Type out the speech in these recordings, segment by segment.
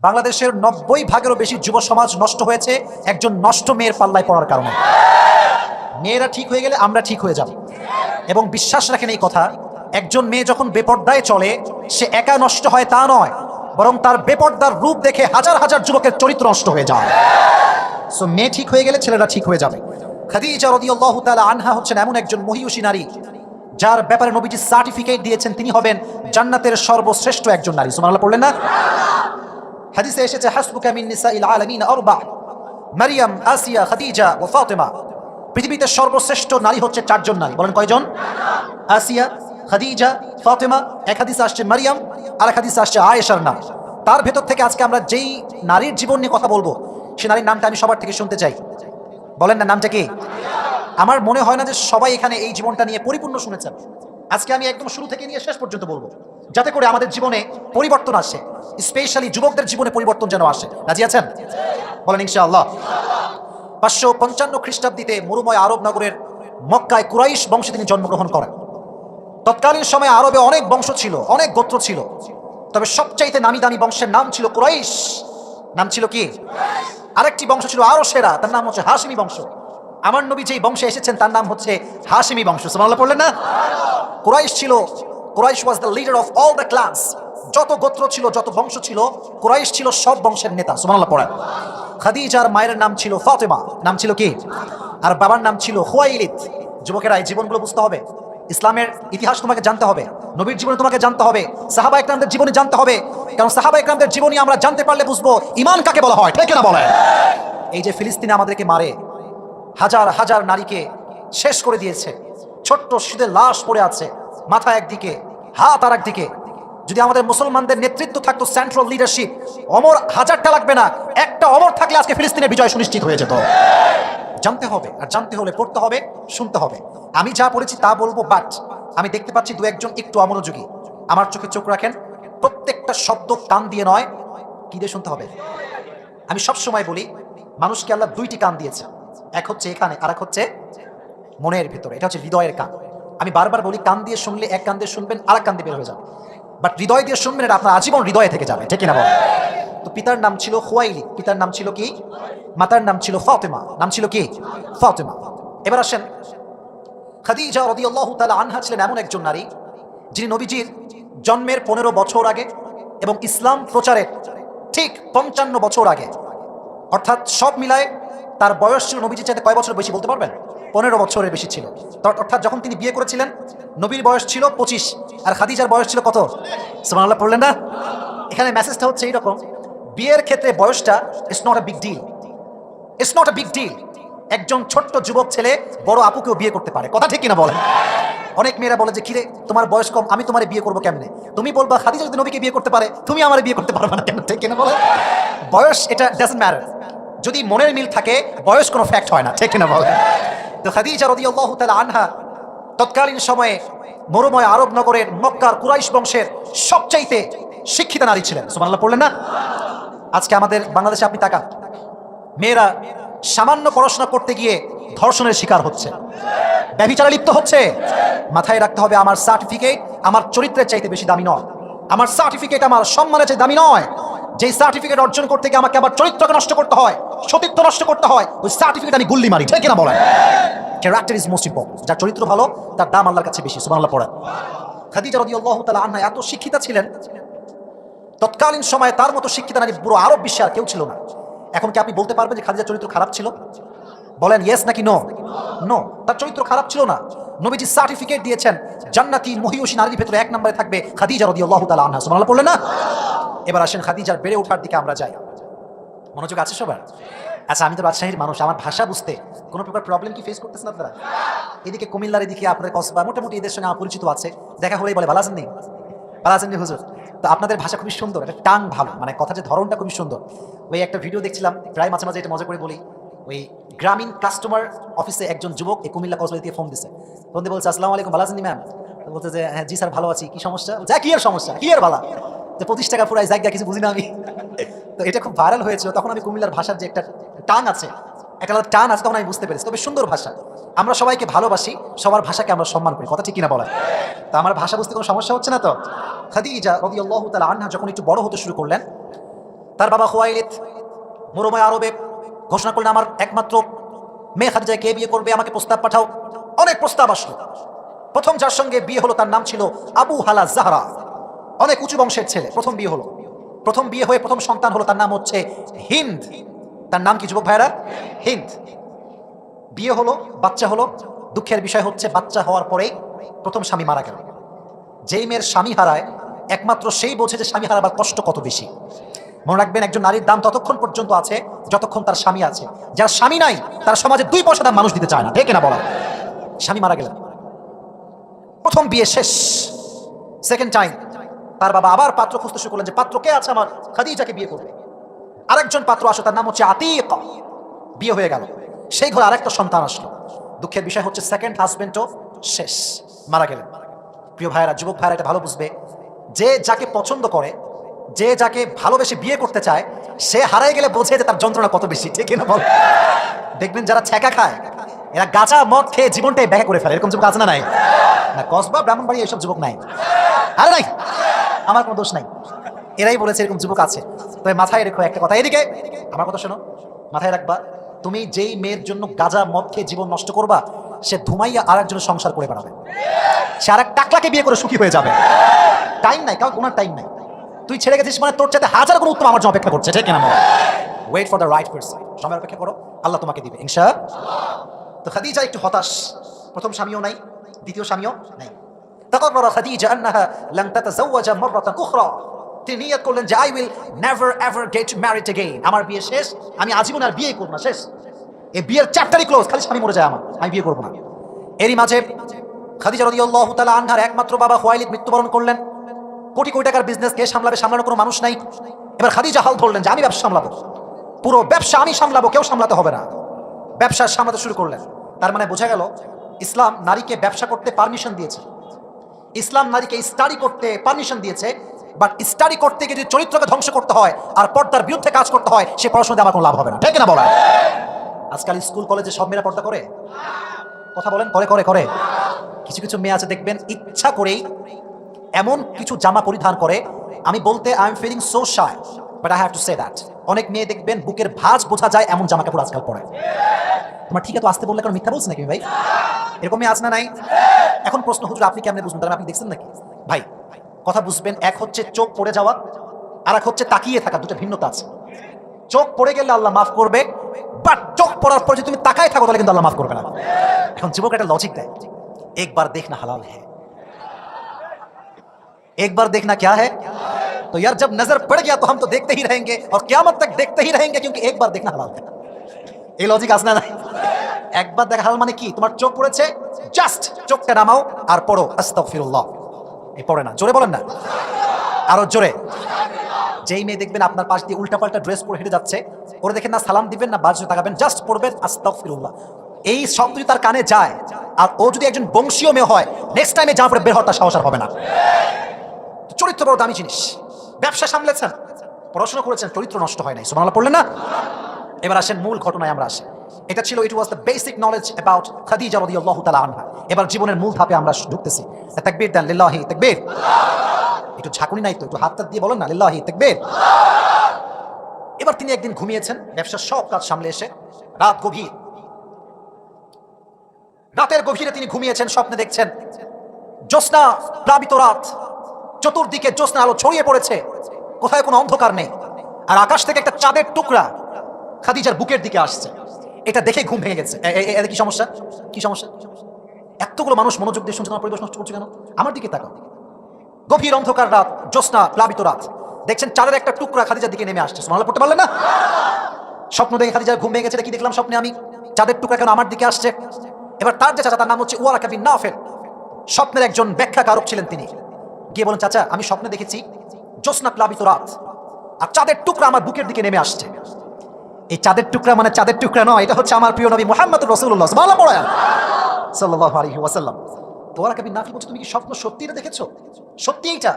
বাংলাদেশের 90% বেশি যুব সমাজ নষ্ট হয়েছে একজন নষ্ট মেয়ের পাল্লায় পড়ার কারণে। মেয়েরা ঠিক হয়ে গেলে আমরা ঠিক হয়ে যাব, এবং বিশ্বাস রাখেন এই কথা, একজন মেয়ে যখন বেপর্দায় চলে সে একা নষ্ট হয় তা নয়, বরং তার বেপর্দার রূপ দেখে হাজার হাজার যুবকের চরিত্র নষ্ট হয়ে যায়। সো মেয়ে ঠিক হয়ে গেলে ছেলেরা ঠিক হয়ে যাবে। খাদিজা রাদিয়াল্লাহু তাআলা আনহা হচ্ছেন এমন একজন মহিয়সী নারী যার ব্যাপারে নবীজি সার্টিফিকেট দিয়েছেন তিনি হবেন জান্নাতের সর্বশ্রেষ্ঠ একজন নারী। সুবহানাল্লাহ পড়লেন না? হাদিসে এসেছে হাসবুকা মিন নিসাইল আলামিন আরবা, মারইয়াম, আসিয়া, খাদিজা ও ফাতিমা। পৃথিবীতে সর্বশ্রেষ্ঠ নারী হচ্ছে চারজন নারী। বলেন কয়জন? আসিয়া, খাদিজা, ফাতিমা। এক হাদিসে আসছে মারইয়াম, আর এক হাদিসে আসছে আয়েশার নাম। তার ভেতর থেকে আজকে আমরা যেই নারীর জীবন নিয়ে কথা বলবো সেই নারীর নামটা আমি সবার থেকে শুনতে চাই। বলেন না, নামটা কি? আমার মনে হয় না যে সবাই এখানে এই জীবনটা নিয়ে পরিপূর্ণ শুনেছেন। আজকে আমি একদম শুরু থেকে নিয়ে শেষ পর্যন্ত বলবো, যাতে করে আমাদের জীবনে পরিবর্তন আসে, স্পেশালি যুবকদের জীবনে পরিবর্তন যেন আসে। রাজি আছেন? বলেন ইনশাআল্লাহ। 555 খ্রিস্টাব্দীতে মরুময় আরব নগরের মক্কায় কুরাইশ বংশে তিনি জন্মগ্রহণ করেন। তৎকালীন সময়ে আরবে অনেক বংশ ছিল, অনেক গোত্র ছিল, তবে সবচাইতে নামি দামি বংশের নাম ছিল কুরাইশ। নাম ছিল কি? আরেকটি বংশ ছিল আরো সেরা, তার নাম হচ্ছে হাশিমি বংশ। আমার নবী যেই বংশে এসেছেন তার নাম হচ্ছে হাশিমি বংশ। সুবহানাল্লাহ পড়লেন না? কুরাইশ ছিল, Quraysh was the leader of all the clans. যত গোত্র ছিল, যত বংশ ছিল, কুরাইশ ছিল সব বংশের নেতা। সুবহানাল্লাহ পড়েন। খাদিজার মায়ের নাম ছিল ফাতেমা, নাম ছিল কি? আর বাবার নাম ছিল খুয়াইলিদ। যুবকেরা এই জীবনগুলো বুঝতে হবে, ইসলামের ইতিহাস তোমাকে জানতে হবে, নবীর জীবনে তোমাকে জানতে হবে, সাহাবা ইকরামদের জীবনী জানতে হবে, কারণ সাহাবা ইকরামদের জীবনী আমরা জানতে পারলে বুঝবো ঈমান কাকে বলা হয়। ঠিক না বলে? এই যে ফিলিস্তিনে আমাদেরকে মারে, হাজার হাজার নারীকে শেষ করে দিয়েছে, ছোট্ট শিশুদের লাশ পড়ে আছে, মাথা একদিকে, হাত আর একদিকে। যদি আমাদের মুসলমানদের নেতৃত্ব থাকতো, সেন্ট্রাল লিডারশিপ, অমর হাজারটা লাগবে না, একটা অমর থাকলে আজকে ফিলিস্তিনের বিজয় সুনিশ্চিত হয়ে যেত। জানতে হবে, আর জানতে হলে পড়তে হবে, শুনতে হবে। আমি যা পড়েছি তা বলবো, বাট আমি দেখতে পাচ্ছি দু একজন একটু অমনোযোগী। আমার চোখে চোখ রাখেন, প্রত্যেকটা শব্দ কান দিয়ে নয়, কি দিয়ে শুনতে হবে। আমি সব সময় বলি, মানুষকে আল্লাহ দুইটি কান দিয়েছে, এক হচ্ছে এখানে, আর এক হচ্ছে মনের ভিতরে, এটা হচ্ছে হৃদয়ের কান। আমি বারবার বলি, কান দিয়ে শুনলে এক কান দিয়ে শুনবেন, আর এক কান দিয়ে বের হয়ে যাবে, বাট হৃদয় দিয়ে শুনবেন, এটা আপনার আজীবন হৃদয়ে থেকে যাবে। ঠিক কিনা বলেন? তো পিতার নাম ছিল খুয়াইলিদ, পিতার নাম ছিল কি? মাতার নাম ছিল ফাতেমা, নাম ছিল কি? ফাতেমা। এবার আসেন, খাদিজা রাদিয়াল্লাহু তাআলা আনহা ছিলেন এমন একজন নারী যিনি নবীজির জন্মের 15 বছর আগে এবং ইসলাম প্রচারের ঠিক 55 বছর আগে, অর্থাৎ সব মিলায় তার বয়স ছিল নবীজির চাইতে কয় বছর বেশি বলতে পারবেন? 15 বছরের বেশি ছিল। অর্থাৎ যখন তিনি বিয়ে করেছিলেন নবীর বয়স ছিল 25, আর খাদিজার বয়স ছিল কত? সুবহানাল্লাহ পড়লেন না? এখানে মেসেজটা হচ্ছে এইরকম, বিয়ের ক্ষেত্রে বয়সটা it's not a big deal, it's not a big deal. একজন ছোট্ট যুবক ছেলে বড় আপুকেও বিয়ে করতে পারে। কথা ঠিক কিনা বলেন? অনেক মেয়েরা বলে যে, কিরে তোমার বয়স কম, আমি তোমারে বিয়ে করবো কেমনে? তুমি বলবা খাদিজা যদি নবীকে বিয়ে করতে পারে, তুমি আমারে বিয়ে করতে পারবে না কেন? ঠিক কিনা বলেন? বয়স এটা ডাজন্ট ম্যাটার, যদি মনের মিল থাকে বয়স কোনো ফ্যাক্ট হয় না। ঠিক কিনা বলেন? তো খাদিজা রাদিয়াল্লাহু তাআলা আনহা তৎকালীন সময়ে মরুময় আরব নগরের মক্কার কুরাইশ বংশের সবচাইতে শিক্ষিত নারী ছিলেন। সুবহানাল্লাহ পড়লেন না? আজকে আমাদের বাংলাদেশে আপনি তাকান, মেয়েরা সামান্য পড়াশোনা করতে গিয়ে ধর্ষণের শিকার হচ্ছে, ব্যভিচারে লিপ্ত হচ্ছে। মাথায় রাখতে হবে, আমার সার্টিফিকেট আমার চরিত্রের চাইতে বেশি দামি নয়, আমার সার্টিফিকেট আমার সম্মানের চাইতে দামি নয়। যেই সার্টিফিকেট অর্জন করতে গিয়ে আমাকে আবার চরিত্রকে নষ্ট করতে হয়, সতীত্ব নষ্ট করতে হয়, ওই সার্টিফিকেট আমি গুল্লি মারি। ঠিক কিনা বলেন? Character is most important. যার চরিত্র ভালো তার দাম আল্লাহর কাছে বেশি। সুবহানাল্লাহ পড়েন। খাদিজা রাদিয়াল্লাহু তাআলা আনহা এত শিক্ষিতা ছিলেন, তৎকালীন সময়ে তার মতো শিক্ষিতা নারী পুরো আরব বিশ্বে আর কেউ ছিল না। এখন কি আপনি বলতে পারবেন যে খাদিজার চরিত্র খারাপ ছিল? বলেন ইয়েস নাকি নো? নো, তার চরিত্র খারাপ ছিল না। নবীজি সার্টিফিকেট দিয়েছেন জান্নাতি মহিয়সী নারীর ভেতরে এক নম্বরে থাকবে খাদিজা রাদিয়াল্লাহু তাআলা আনহা। সুবহানাল্লাহ পড়লেন না? এবার আসেন খাদিজার বেড়ে ওঠার দিকে আমরা যাই। মনোযোগ আছে সবার? আচ্ছা, আমি তো রাজশাহীর মানুষ, আমার ভাষা বুঝতে কোনো প্রকার প্রবলেম কি ফেস করতেছেন আপনারা? এদিকে কুমিল্লার, এদিকে আপনাদের কসবা, মোটামুটি এদের সঙ্গে আমার পরিচিত আছে, দেখা হলেই বলে ভালো আছেন নি, ভালো আছেন নি হুজুর। তো আপনাদের ভাষা খুবই সুন্দর, একটা টাং ভালো, মানে কথা যে ধরনটা খুবই সুন্দর। ওই একটা ভিডিও দেখছিলাম, প্রায় মাঝে মাঝে এটা মজা করে বলি, ওই গ্রামীণ কাস্টমার অফিসে একজন যুবক এই কুমিল্লা কসবা থেকে ফোন দিছে, ফোন দিয়ে বলছে আসসালামু আলাইকুম, ভালো আছেন নি ম্যাম? বলছে যে হ্যাঁ জি স্যার ভালো আছি, কি সমস্যা? যা কি আর সমস্যা, কি আর ভালো, যে 25 টাকা পুরাই জায়গা কিছু বুঝি না আমি। তো এটা খুব ভাইরাল হয়েছিল, তখন আমি কুমিল্লার ভাষার যে একটা টান আছে, একটা টান আছে, তখন আমি বুঝতে পেরেছি। তবে সুন্দর ভাষা, আমরা সবাইকে ভালোবাসি, সবার ভাষাকে আমরা সম্মান করি। কথা ঠিক কিনা বলেন? তো আমার ভাষা বুঝতে কোনো সমস্যা হচ্ছে না তো? খাদিজা রাদিয়াল্লাহু তাআলা আনহা যখন একটু বড় হতে শুরু করলেন, তার বাবা খুয়াইলিদ মরুময় আরবে ঘোষণা করলেন আমার একমাত্র মেয়ে খাদিজাকে কে বিয়ে করবে, আমাকে প্রস্তাব পাঠাও। অনেক প্রস্তাব আসলো। প্রথম যার সঙ্গে বিয়ে হলো তার নাম ছিল আবু হালা জাহরা, অনেক উঁচু বংশের ছেলে। প্রথম বিয়ে হলো, প্রথম বিয়ে হয়ে প্রথম সন্তান হলো, তার নাম হচ্ছে হিন্দ। তার নাম কি যুবক ভাইরা? হিন্দ। বিয়ে হলো, বাচ্চা হলো। দুঃখের বিষয় হচ্ছে বাচ্চা হওয়ার পরেই প্রথম স্বামী মারা গেল। যেই মেয়ের স্বামী হারায় একমাত্র সেই বোঝে যে স্বামী হারাবার কষ্ট কত বেশি। মনে রাখবেন, একজন নারীর দাম ততক্ষণ পর্যন্ত আছে যতক্ষণ তার স্বামী আছে। যার স্বামী নাই তার সমাজে 2 পয়সা দাম মানুষ দিতে চায় না, ঠিক না বলা? স্বামী মারা গেলেন, প্রথম বিয়ে শেষ। সেকেন্ড টাইম তার বাবা আবার পাত্র খুঁজতে শুরু করলেন যে পাত্র কে আছে আমার খাদিজাকে বিয়ে করবে। আরেকজন পাত্র আসো, তার নাম হচ্ছে আতিক। বিয়ে হয়ে গেল, সেই ঘরে আরেকটা সন্তান আসলো। দুঃখের বিষয় হচ্ছে সেকেন্ড হাজবেন্ডও শেষ, মারা গেলেন। প্রিয় ভাইয়েরা, যুবক ভাইয়েরা এটা ভালো বুঝবে, যে যাকে পছন্দ করে, যে যাকে ভালোবেসে বিয়ে করতে চায়, সে হারাই গেলে বোঝে যে তার যন্ত্রণা কত বেশি, ঠিক না বল? দেখবেন যারা ছ্যাঁকা খায় এরা গাঁজা মদ খেয়ে জীবনটাই ব্যাখ্যা করে ফেলে। এরকম যুবক আছে না? নাই না? কসবা ব্রাহ্মণবাড়ি এইসব যুবক নাই? আরে নাই, আমার কোনো দোষ নাই, এরাই বলেছে এরকম যুবক আছে। তবে মাথায় রেখো একটা কথা, এদিকে আমার কথা শোনো, মাথায় রাখবা, তুমি যেই মেয়ের জন্য গাঁজা মদ খেয়ে জীবন নষ্ট করবা, সে ধুমাইয়া আর একজনের সংসার করে বেড়াবে। সে আর এক টাকলাকে বিয়ে করে সুখী হয়ে যাবে। টাইম নাই, কারণ কোনো টাইম নাই। তুই ছেড়ে গেছিস মানে তোর চাইতে হাজার কোনো উত্তম আমার জন্য অপেক্ষা করছে, ঠিক না? Wait for the right person. সময় অপেক্ষা করো, আল্লাহ তোমাকে দিবে ইনশাআল্লাহ। তো খাদিজা একটু হতাশ, প্রথম স্বামীও নাই, দ্বিতীয় স্বামীও নাই। তাকাররারা খাদিজা আন্নাহা লান তাতাযাওয়াজা মাররাতান উখরা। তিনি নিয়ত করলেন যে I will never ever get married again. আমার বিয়ে শেষ, আমি আজীবন আর বিয়ে করব না, শেষ। এই বিয়ের চ্যাপ্টারই ক্লোজ, খালি স্বামী মরে যায় আমার, আমি বিয়ে করব না। এরই মাঝে খাদিজা রাদিয়াল্লাহু তাআলা আনহার একমাত্র বাবা খুয়াইলিদ মৃত্যুবরণ করলেন। কোটি কোটি টাকার বিজনেস কে সামলাবে? সামলানোর কোনো মানুষ নাই। এবার খাদিজা হাল ধরলেন যে আমি ব্যবসা সামলাবো, পুরো ব্যবসা আমি সামলাবো, কেউ সামলাতে হবে না। ব্যবসা সামলাতে শুরু করলেন। তার মানে বোঝা গেল ইসলাম নারীকে ব্যবসা করতে পারমিশন দিয়েছে, ইসলাম নারীকে স্টাডি করতে পারমিশন দিয়েছে। বাট স্টাডি করতে গিয়ে যদি চরিত্রকে ধ্বংস করতে হয় আর পর্দার বিরুদ্ধে কাজ করতে হয়, সে পড়াশোনাতে আমার কোনো লাভ হবে না, ঠিক না বলা? আজকাল স্কুল কলেজে সব মেয়েরা পর্দা করে? কথা বলেন, করে করে করে? কিছু কিছু মেয়ে আছে দেখবেন ইচ্ছা করেই এমন কিছু জামা পরিধান করে, আমি বলতে I am feeling so shy, but I have to say that. অনেক মেয়ে দেখবেন বুকের ভাঁজ বোঝা যায় এমন জামা কাপড় আজকাল পরে। তোমার ঠিক আছে আসতে বললে কারণ মিথ্যা বলছে নাকি ভাই? এরকম মেয়ে আছে না নাই? এখন প্রশ্ন, হুজুর আপনি কেমনে বুঝবেন? তাহলে আপনি দেখছেন নাকি? ভাই কথা বুঝবেন, এক হচ্ছে চোখ পড়ে যাওয়া, আর এক হচ্ছে তাকিয়ে থাকা, দুটো ভিন্নতা আছে। চোখ পড়ে গেলে আল্লাহ মাফ করবে, বাট চোখ পড়ার পর যদি তুমি তাকায় থাকো তাহলে কিন্তু আল্লাহ মাফ করবে না। এখন যুবক একটা লজিক দেয়, একবার देखना हलाल है, एक बार देखना क्या है? तो यार जब नजर पड़ गया तो हम तो देखते ही रहेंगे और क़यामत तक देखते ही रहेंगे, क्योंकि एक बार देखना हलाल है। এই লজিক আসনা নাই? একবার দেখা হালাল মানে কি? তোমার চোখ পড়েছে, জাস্ট চোখটা নামাও আর পড়ো আস্তাগফিরুল্লাহ। এই পড়ে না, জোরে বলেন না, আরো জোরে। যেই মেয়ে দেখবেন আপনার পাশ দিয়ে উল্টাপাল্টা ড্রেস পরে হেঁটে যাচ্ছে, ওরে দেখেন না সালাম দিবেন না বাজে তাকাবেন, জাস্ট পড়বেন আস্তাগফিরুল্লাহ। এই শব্দ যদি তার কানে যায় আর ও যদি একজন বংশীয় মেয়ে হয়, নেক্সট টাইমে যা পরে বের হওয়ার তার সাহস আর হবে না। চরিত্র বড় দামি জিনিস। ব্যবসা সামলেছেন, পড়াশোনা করেছেন, চরিত্র নষ্ট হয় নাই, সুবহানাল্লাহ পড়লেন না? এবার আসেন মূল ঘটনায় আমরা আসি। এটা ছিল, it was the basic knowledge about Khadija রাদিয়াল্লাহু তাআলা আনহা। এবার জীবনের মূল ধাপে আমরা ঢুকতেছি। তাকবীর দেন, লিল্লাহি তাকবীর। একটু ঝাঁকুনি নাই তো, একটু হাতটা দিয়ে বলেন না, লিল্লাহি তাকবীর। এবার তিনি একদিন ঘুমিয়েছেন ব্যবসার সব কাজ সামলে এসে, রাত গভীর, রাতের গভীরে তিনি ঘুমিয়েছেন, স্বপ্নে দেখছেন জ্যোৎস্না প্লাবিত রাত, চতুর্দিকে জ্যোৎস্না আলো ছড়িয়ে পড়েছে, কোথায় কোনো অন্ধকার নেই, আর আকাশ থেকে একটা চাঁদের টুকরা খাদিজার বুকের দিকে আসছে। এটা দেখে ঘুম ভেঙে গেছে। কি সমস্যা? কি সমস্যা? এতগুলো মানুষ মনোযোগ দিয়ে শুনছে, তোমার পরিবেশ নষ্ট করছে কেন? আমার দিকে তাকাও। গভীর অন্ধকার রাত, জ্যোৎস্না প্লাবিত রাত, দেখছেন চাঁদের একটা টুকরা খাদিজার দিকে নেমে আসছে। সুবহানাল্লাহ পড়তে পারলেন না? স্বপ্ন দেখে খাদিজার ঘুম ভেঙে গেছে। কি দেখলাম স্বপ্নে আমি? চাঁদের টুকরা কেন আমার দিকে আসছে? এবার তার যে চাচা, তার নাম হচ্ছে ওয়ারাকা বিন নাফেল, স্বপ্নের একজন ব্যাখ্যাকারক ছিলেন। তিনি গিয়ে বলেন, চাচা আমি স্বপ্নে দেখেছি জ্যোৎস্না প্লাবিত রাত আর চাঁদের টুকরা আমার বুকের দিকে নেমে আসছে। এই চাঁদের টুকরা মানে চাঁদের টুকরা নয়, এটা হচ্ছে আমার প্রিয় নবী মুহাম্মদুর রাসূলুল্লাহ সাল্লাল্লাহু আলাইহি ওয়াসাল্লাম। তো ওয়ারাকা বিন নাফেল বলছে, তুমি কি স্বপ্ন সত্যি এটা দেখেছো? সত্যি এইটা?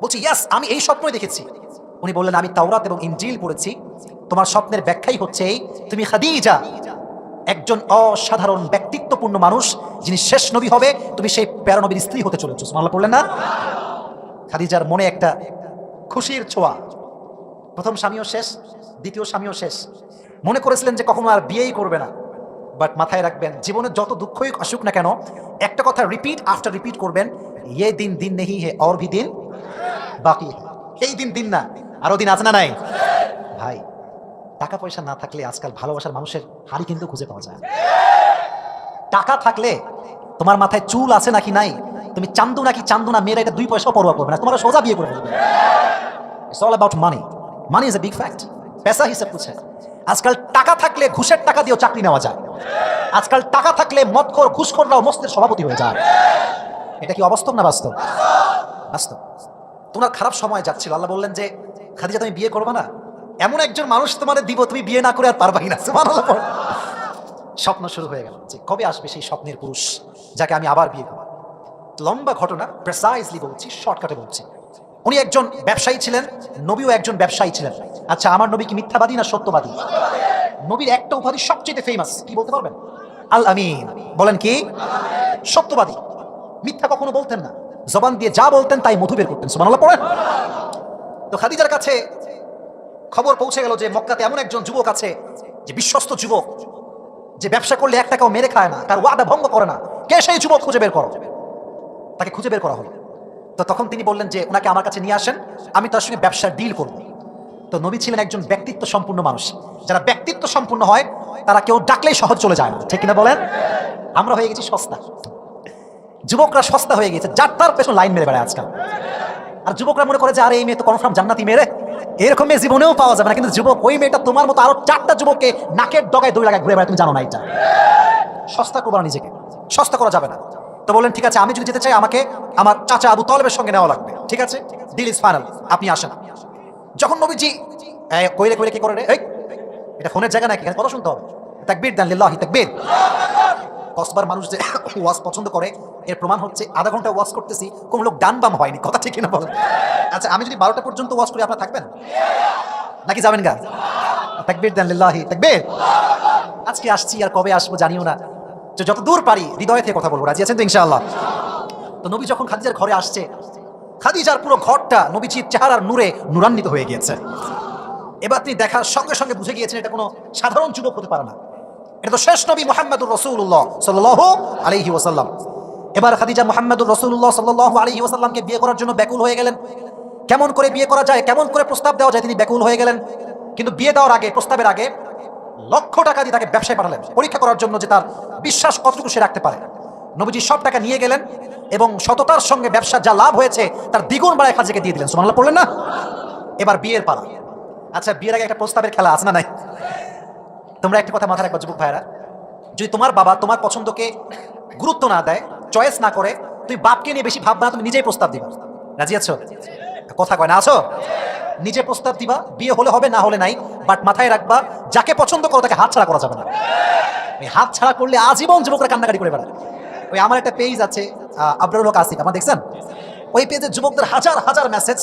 বলছি ইয়েস, আমি এই স্বপ্নই দেখেছি। উনি বললেন, আমি তাওরাত এবং ইনজিল পড়েছি, তোমার স্বপ্নের ব্যাখ্যাই হচ্ছে এই, তুমি খাদিজা একজন অসাধারণ ব্যক্তিত্বপূর্ণ মানুষ, যিনি শেষ নবী হবে, তুমি সেই প্যারা নবীর স্ত্রী হতে চলেছো। সুবহানাল্লাহ পড়লেন না? খাদিজার মনে একটা খুশির ছোঁয়া, প্রথম স্বামীও শেষ, দ্বিতীয় স্বামীও শেষ। মনে করেছিলেন যে কখনো আর বিয়েই করবে না। বাট মাথায় রাখবেন, জীবনে যত দুঃখই আসুক না কেন, একটা কথা রিপিট আফটার রিপিট করবেন, ये दिन दिन नहीं है और भी दिन বাকি। এই দিন দিন না, আরো দিন আছে না নাই? ভাই, টাকা পয়সা না থাকলে আজকাল ভালোবাসার মানুষের হাড়ি কিন্তু খুঁজে পাওয়া যায়। টাকা থাকলে তোমার মাথায় চুল আছে নাকি নাই, তুমি চান্দু নাকি চান্দু না, মেয়েরা এটা 2 পয়সাও পরোয়া করবে না, তোমার সোজা বিয়ে করে ফেলবে। It's all about money. Money is a big fact. পেশা হিসেব কুছ হ্যায়। আজকাল টাকা থাকলে ঘুষের টাকা দিয়েও চাকরি নেওয়া যায়। আজকাল টাকা থাকলে মদখোর ঘুষখোররাও মস্তির সভাপতি হয়ে যায়। এটা কি অবাস্তব না বাস্তব? বাস্তব। তোমার খারাপ সময় যাচ্ছিল, আল্লাহ বললেন যে খাদিজা তুমি বিয়ে করবে না, এমন একজন মানুষ তোমাদের দিব, তুমি বিয়ে না করে আর পারবাই না। সুবহানাল্লাহ। স্বপ্ন শুরু হয়ে গেল যে কবে আসবে সেই স্বপ্নের পুরুষ যাকে আমি আবার বিয়ে করব। লম্বা ঘটনা, প্রেসাইজলি বলছি, শর্টকাটে বলছি। উনি একজন ব্যবসায়ী ছিলেন, নবীও একজন ব্যবসায়ী ছিলেন। আচ্ছা, আমার নবী কি মিথ্যাবাদী না সত্যবাদী? নবীর একটা উপাধি সবচেয়ে ফেমাস, কি বলতে পারবেন? আল আমিন। বলেন কি? সত্যবাদী। মিথ্যা কখনো বলতেন না, জবান দিয়ে যা বলতেন তাই মধু বের করতেন। সুবহানাল্লাহ পড়েন। তো খাদিজার কাছে খবর পৌঁছে গেল যে মক্কাতে এমন একজন যুবক আছে, যে বিশ্বস্ত যুবক, যে ব্যবসা করলে এক টাকাও মেরে খায় না, তার ওয়াদা ভঙ্গ করে না। কে সেই যুবক? খুঁজে বের করো। তাকে খুঁজে বের করা হলো। তো তখন তিনি বললেন যে ওনাকে আমার কাছে নিয়ে আসেন, আমি তার সঙ্গে ব্যবসার ডিল করব। তো নবী ছিলেন একজন ব্যক্তিত্ব সম্পূর্ণ মানুষ। যারা ব্যক্তিত্ব সম্পূর্ণ হয় তারা কেউ ডাকলেই সহজ চলে যায় না, ঠিক কিনা বলেন? আমরা হয়ে গেছি সস্তা, যুবকরা সস্তা হয়ে গেছে, যার তার পেছনে লাইন মেরে বেড়ায় আজকাল। আর যুবকরা মনে করে যে আরে এই মেয়ে তো কনফার্ম জান্নাতি মেয়ে রে, এরকম মেয়ে জীবনেও পাওয়া যাবে না। কিন্তু যুবক, ওই মেয়েটা তোমার মতো আরো 4টা যুবককে নাকের ডগায় দড়ি লাগায় ঘুরে বেড়ায়, তুমি জানো না এটা। সস্তা করবা না নিজেকে, সস্তা করা যাবে না। তো বললেন ঠিক আছে, আমি যদি যেতে চাই আমাকে আমার চাচা আবু তালেবের সঙ্গে নেওয়া লাগবে। ঠিক আছে, ডিল ইজ ফাইনাল, আপনি আসেন। যখন নবীজি কইলে কইলে কি করে রে, এই এটা ফোনের জায়গা নাকি, এখানে কথা শুনতে হবে। তাকবীর দেন, লিল্লাহি তাকবীর। কসবার মানুষ যে ওয়াজ পছন্দ করে এর প্রমাণ হচ্ছে আধা ঘন্টা ওয়াজ করতেছি, কোন লোক ডান বাম হয়নি, কথা ঠিক কিনা বলেন? আচ্ছা, আমি যদি 12টা পর্যন্ত ওয়াজ করি আপনারা থাকবেন নাকি যাবেন গা? তাকবীর দেন, লিল্লাহি তাকবীর। আজকে আসছি আর কবে আসবো জানিও না, যত দূর পারি হৃদয় থেকে কথা বলবো। রাজি আছেন তো ইনশাআল্লাহ? তো নবী যখন খাদিজার ঘরে আসছে, খাদিজার পুরো ঘরটা নবীজির চেহারার নূরে নূরান্বিত হয়ে গিয়েছে। এবার তিনি দেখার সঙ্গে সঙ্গে বুঝে গিয়েছেন এটা কোনো সাধারণ যুবক হতে পারে না, এটা তো শেষ নবী মুহাম্মদুর রাসূলুল্লাহ সাল্লাল্লাহু আলাইহি ওয়াসাল্লাম। এবার খাদিজা মুহাম্মদুর রাসূলুল্লাহ সাল্লাল্লাহু আলাইহি ওয়াসাল্লামকে বিয়ে করার জন্য ব্যাকুল হয়ে গেলেন। কেমন করে বিয়ে করা যায়, কেমন করে প্রস্তাব দেওয়া যায়, তিনি ব্যাকুল হয়ে গেলেন। কিন্তু বিয়ে দেওয়ার আগে, প্রস্তাবের আগে লক্ষ টাকা দিয়ে তাকে ব্যবসায় পাঠালেন, পরীক্ষা করার জন্য যে তার বিশ্বাস কতটুকু সে রাখতে পারে। নবীজি সব টাকা নিয়ে গেলেন এবং সততার সঙ্গে ব্যবসার যা লাভ হয়েছে তার দ্বিগুণ বাড়ায় খাদিজাকে দিয়ে দিলেন। সুবহানাল্লাহ পড়লেন না? এবার বিয়ের পালা। আচ্ছা, বিয়ের আগে একটা প্রস্তাবের খেলা আছে না নাই? তোমরা একটা কথা মাথায় রাখবা যুবক ভাইরা, যদি তোমার বাবা তোমার পছন্দকে গুরুত্ব না দেয়, চয়েস না করে, তুমি বাপকে নিয়ে বেশি ভাববা না, তুমি নিজেই প্রস্তাব দিবা। রাজি আছো? কথা কয় না? আছো? নিজে প্রস্তাব দিবা, বিয়ে হলে হবে না হলে নাই। বাট মাথায় রাখবা, যাকে পছন্দ করো তাকে হাত ছাড়া করা যাবে না। ওই হাত ছাড়া করলে আজীবন যুবকরা কান্নাকাটি করে বেড়ায়। ওই আমার একটা পেজ আছে আবরারুল হক আসিফ, আমার দেখছেন? ওই পেজে যুবকদের হাজার হাজার মেসেজ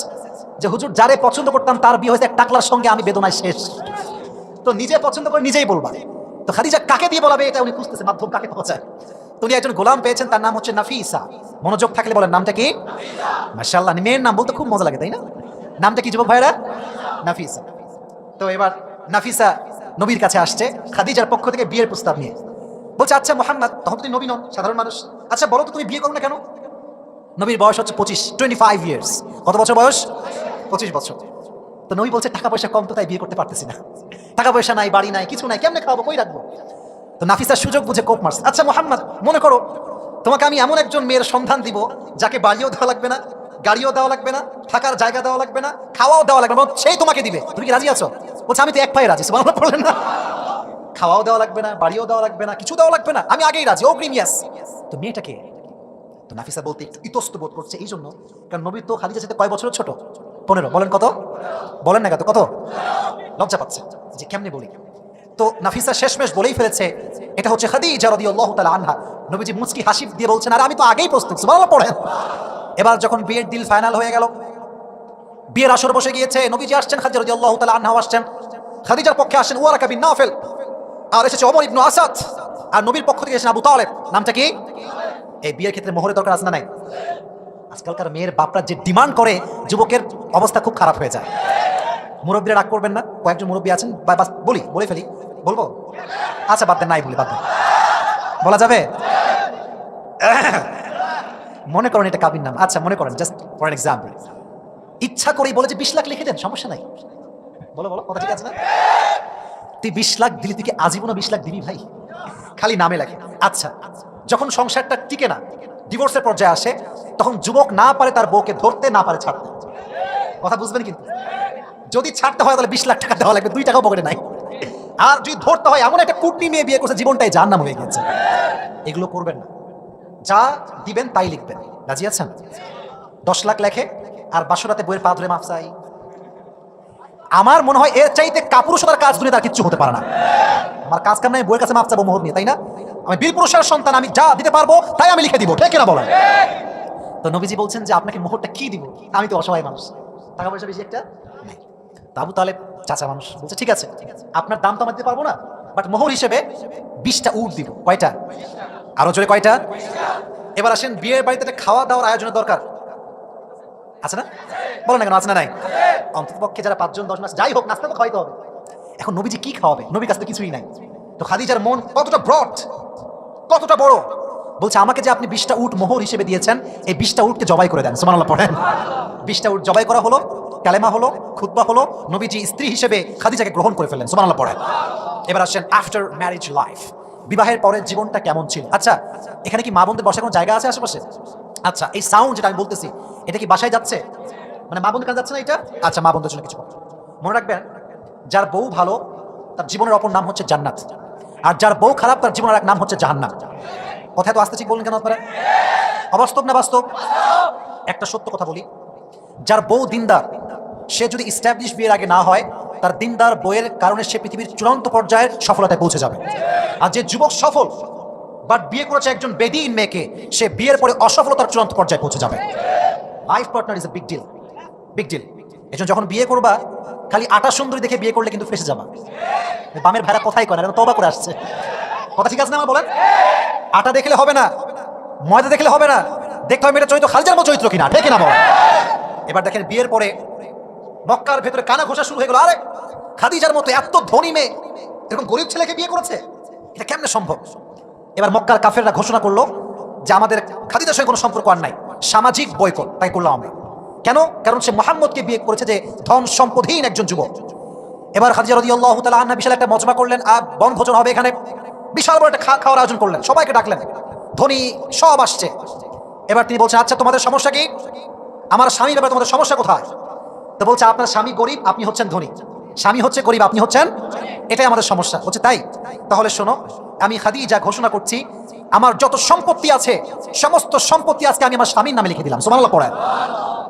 যে হুজুর যারে পছন্দ করতাম তার বিয়ে হয়েছে এক টাকলার সঙ্গে, আমি বেদনায় শেষ। তো নিজে পছন্দ করে নিজেই বলবা। তো খাদিজা কাকে দিয়ে বলাবে এটা উনি খুঁজতেছে, মাধ্যম কাকে পাওয়া যায়। তো উনি একজন গোলাম পেয়েছেন, তার নাম হচ্ছে নাফিসা। মনোযোগ থাকলে বলেন নামটা কি? মাশাআল্লাহ, মেয়ের নাম বলতে খুব মজা লাগে তাই না? নামটা কি যুবক ভাইরা? নাফিসা। তো এবার নাফিসা নবীর কাছে আসছে খাদিজার পক্ষ থেকে বিয়ের প্রস্তাব নিয়ে। বলছে আচ্ছা মুহাম্মদ, তখন তুমি নবী নন, সাধারণ মানুষ, আচ্ছা বলো তো তুমি বিয়ে করো না কেন? নবীর বয়স হচ্ছে 25 ইয়ার্স। কত বছর বয়স? 25 বছর। তো নবী বলছে টাকা পয়সা কম তো তাই বিয়ে করতে পারতেছি না, টাকা পয়সা নাই, বাড়ি নাই, কিছু নাই, কেমনে খাওয়াবো, কই রাখবো? তো নাফিসার সুযোগ বুঝে কোপ মারছে। আচ্ছা মুহাম্মদ, মনে করো তোমাকে আমি এমন একজন মেয়ের সন্ধান দিব যাকে বাড়িও দেওয়া লাগবে না, গাড়িও দেওয়া লাগবে না, থাকার জায়গা দেওয়া লাগবে না, খাওয়াও দেওয়া লাগবে না, সেই তোমাকে দিবে। তুমি কি রাজি আছো? বলছে আমি তো এক পায়ে রাজি। সুবহানাল্লাহ পড়লেন না? খাওয়াও দেওয়া লাগবে না, বাড়িও দেওয়া লাগবে না, কিছু দেওয়া লাগবে না, আমি আগেই রাজি, অগ্রিম ইয়াস। তো মেয়েটাকে, তো নাফিসা বলতে একটু ইতস্ত বোধ করছে এই জন্য, কারণ নবী তো খাদিজার সাথে কয় বছরের ছোট? 15। বলেন কত? বলেন না কত? লজ্জা পাচ্ছে যে কেমনে বলি। তো নাফিসা শেষমেশ বলেই ফেলেছে এটা হচ্ছে খাদিজা রাদিয়াল্লাহু তাআলা আনহা। নবীজি মুচকি হাসি দিয়ে বলছেন আর আমি তো আগেই প্রস্তুত। সুবহানাল্লাহ পড়েন। এবার যখন বিয়ের ডিল ফাইনাল হয়ে গেল, বিয়ের আসর বসে গিয়েছে, নবীজি আসছেন, খাদিজা রাদিয়াল্লাহু তাআলা আনহা আসছেন। খাদিজার পক্ষে আসেন ওয়ারাকা বিন নাফিল, আর এসেছে ওমর ইবনে আসাদ, আর নবীর পক্ষ থেকে এসেছেন আবু তালেব। নামটা কি? এই বিয়ের ক্ষেত্রে মোহরের দরকার আছে না নাই? আজকালকার মেয়ের বাপরা যে ডিমান্ড করে, যুবকের অবস্থা খুব খারাপ হয়ে যায়। মুরব্বীরা রাগ করবেন না, কয়েকজন মুরব্বী আছেন, বলে ফেলি, বলবো? আচ্ছা বাদ দেন, নাই বলি, বাদ দেন, বলা যাবে? মনে করেন এটা কাবির নাম, আচ্ছা মনে করেন জাস্ট ফর এন এক্সাম্পল, ইচ্ছা করেই বলে যে 20 লাখ লিখে দেন, সমস্যা নাই, বলো কথা ঠিক আছে না? তুই 20 লাখ দিলি, তুই কি আজীবনও 20 লাখ দিবি ভাই? খালি নামে লেখে। আচ্ছা, যখন সংসারটা টিকে না, ডিভোর্সের পর্যায়ে আসে, তখন যুবক না পারে তার বউকে ধরতে, না পারে ছাড়তে। কথা বুঝবেন কিন্তু, যদি ছাড়তে হয় তাহলে 20 লাখ টাকা দেওয়া লাগবে, 2 টাকাও পকেটে নাই। আর যদি ধরতে হয়, এমন একটা কুটনি মেয়ে বিয়ে করছে জীবনটাই জাহান্নাম হয়ে গেছে। এগুলো করবেন না, যা দিবেন তাই লিখবেন। রাজি আছেন? 10 লাখ লেখে আর বাসরাতে বইয়ের পা ধরে মাফ চাই। আমার মনে হয় এর চাইতে কাপুরুষতার কাজ দুনিয়াতে আর কিচ্ছু হতে পারে না। আমার কাজ কাম নাই বইয়ের কাছে মাফ চাবো মোহর নিয়ে, তাই না? আমি বীর পুরুষের সন্তান, আমি যা দিতে পারবো তাই আমি লিখে দিব, ঠিক কিনা বলেন? তো নবীজি বলছেন যে আপনাকে মোহরটা কি দিব? আমি তো অসহায় মানুষ, টাকা পয়সা বেশি একটা নাই। আবু তালেব চাচা মানুষ বলছে ঠিক আছে, আপনার দাম তো আমি দিতে পারবো না, বাট মোহর হিসেবে 20টা উট দিব। কয়টা? আরো জোরে কয়টা? এবার আসেন, বিয়ের বাড়িতে খাওয়া দাওয়ার আয়োজনের দরকার আছে না? বলেন না কেন, আছে না নাই? অন্তত পক্ষে যারা 5 জন 10 মাস যাই হোক, নাস্তা তো খাওয়াইতে হবে। এখন নবীজি কি খাওয়াবে? নবীর কাছে তো কিছুই নাই। তো খাদিজার মন কতটা ব্রড, কতটা বড়, বলছে আমাকে যে আপনি 20টা উট মোহর হিসেবে দিয়েছেন, এই 20টা উটকে জবাই করে দেন। সুবহানাল্লাহ পড়েন। 20টা উট জবাই করা হলো, কালেমা হলো, খুতবা হলো, নবীজি স্ত্রী হিসেবে খাদিজাকে গ্রহণ করে ফেললেন। সুবহানাল্লাহ পড়েন। এবার আসেন আফটার ম্যারেজ লাইফ, বিবাহের পরের জীবনটা কেমন ছিল? আচ্ছা, এখানে কি মা বোনদের বসার কোনো জায়গা আছে আশেপাশে? আচ্ছা, এই সাউন্ড যেটা আমি বলতেছি, এটা কি বাসায় যাচ্ছে? মানে মা বোনদের কাছে যাচ্ছে না এটা? আচ্ছা, মা বোনদের জন্য কিছু মনে রাখবেন, যার বউ ভালো তার জীবনের অপর নাম হচ্ছে জান্নাত, আর যার বউ খারাপ তার জীবনের এক নাম হচ্ছে জাহান্নাম। কথায় তো আস্তে ঠিক বললেন কেন আপনারা? অবাস্তব না বাস্তব? একটা সত্য কথা বলি, যার বউ দিনদার, সে যদি ইস্টাবলিশ বিয়ের আগে না হয়, তার দিনদার বইয়ের কারণে সে পৃথিবীর চূড়ান্ত পর্যায়ের সফলতায় পৌঁছে যাবে। আর যে যুবক সফল বাট বিয়ে করেছে একজন বেদিন মেয়েকে, সে বিয়ের পরে অসফলতার চূড়ান্ত পর্যায়ে পৌঁছে যাবে। Life partner is a big deal, big deal. এজন্য যখন বিয়ে করবা, খালি আটা সুন্দরী দেখে বিয়ে করলে কিন্তু ফেসে যাবা। বামের ভাড়া কোথায় করে, তওবা করে আসছে। কথা ঠিক আছে না আমার? বলেন। আটা দেখলে হবে না, ময়দা দেখলে হবে না, দেখতে হবে মেয়েটা চরিত্র খালিজার মতো চরিত্র কিনা, ঠিক কিনা বলেন। এবার দেখেন, বিয়ের পরে মক্কার ভেতরে কানা ঘোষা শুরু হয়ে গেল, আরে খাদিজার মতো এত ধনী মেয়ে এরকম গরিব ছেলেকে বিয়ে করেছে, এটা কেমনে সম্ভব? এবার মক্কার কাফেররা ঘোষণা করলো যে আমাদের খাদিজার সঙ্গে কোনো সম্পর্ক আর নাই, সামাজিক বয়কট। তাই করলাম আমরা। কেন? কারণ সে মুহাম্মদকে বিয়ে করেছে, যে ধন সম্পদহীন একজন যুবক। এবার খাদিজা রাদিয়াল্লাহু তাআলা আনহা বিশাল একটা মজমা করলেন, আর বনভোজন হবে এখানে, বিশাল বড় একটা খাওয়ার আয়োজন করলেন, সবাইকে ডাকলেন, ধনী সব আসছে। এবার তিনি বলছেন, আচ্ছা তোমাদের সমস্যা কি? আমার স্বামী ব্যাপারে তোমাদের সমস্যা কোথায়? তো বলছে, আপনার স্বামী গরিব, আপনি হচ্ছেন ধনী, স্বামী হচ্ছে গরিব, আপনি হচ্ছেন, এটাই আমাদের সমস্যা। বলছে তাই? তাহলে শোনো, আমি খাদিজা ঘোষণা করছি, আমার যত সম্পত্তি আছে সমস্ত সম্পত্তি আজকে আমি আমার স্বামীর নামে লিখে দিলাম। সুবহানাল্লাহ পড়েন।